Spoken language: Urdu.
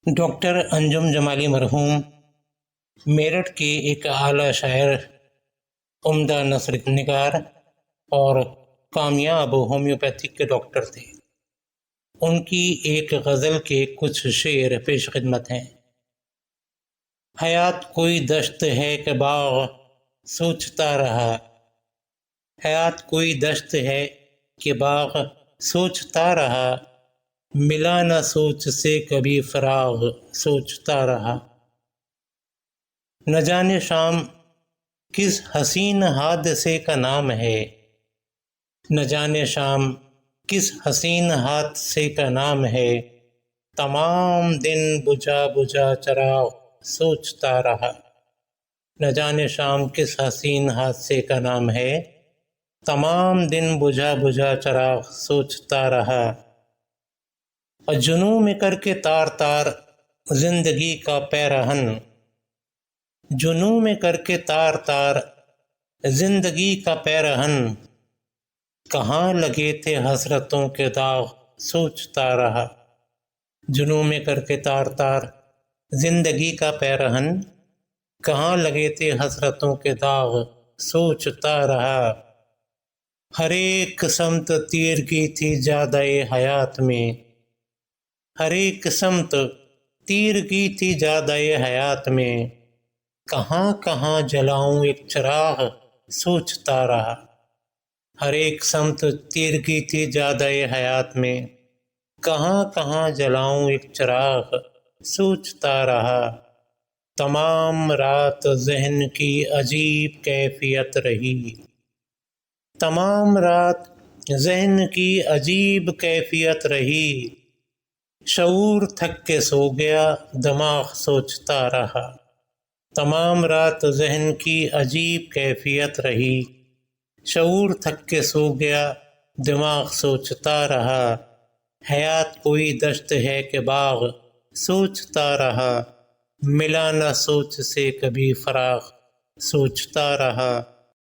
ڈاکٹر انجم جمالی مرحوم میرٹھ کے ایک اعلیٰ شاعر، عمدہ نثر نگار اور کامیاب ہومیوپیتھک کے ڈاکٹر تھے۔ ان کی ایک غزل کے کچھ شعر پیش خدمت ہیں۔ حیات کوئی دشت ہے کہ باغ سوچتا رہا، حیات کوئی دشت ہے کہ باغ سوچتا رہا، ملا نہ سوچ سے کبھی فراغ سوچتا رہا۔ نہ جانے شام کس حسین حادثے کا نام ہے، نہ جانے شام کس حسین حادثے کا نام ہے، تمام دن بجھا بجھا چراغ سوچتا رہا۔ نہ جانے شام کس حسین حادثے کا نام ہے، تمام دن بجھا بجھا چراغ سوچتا رہا۔ اور جنوں میں کر کے تار تار زندگی کا پیرہن، جنوں میں کر کے تار تار زندگی کا پیرہن، کہاں لگے تھے حسرتوں کے داغ سوچتا رہا۔ جنوں میں کر کے تار تار زندگی کا پیرہن، کہاں لگے تھے حسرتوں کے داغ سوچتا رہا۔ ہر ایک سمت تیرگی تھی جادۂ حیات میں، ہر ایک سمت تیرگی تھی جادۂ حیات میں، کہاں کہاں جلاؤں ایک چراغ سوچتا رہا۔ ہر ایک سمت تیرگی تھی جادۂ حیات میں، کہاں کہاں جلاؤں ایک چراغ سوچتا رہا۔ تمام رات ذہن کی عجیب کیفیت رہی، تمام رات ذہن کی عجیب کیفیت رہی، شعور تھک کے سو گیا دماغ سوچتا رہا۔ تمام رات ذہن کی عجیب کیفیت رہی، شعور تھک کے سو گیا دماغ سوچتا رہا۔ حیات کوئی دشت ہے کہ باغ سوچتا رہا، ملا نہ سوچ سے کبھی فراغ سوچتا رہا۔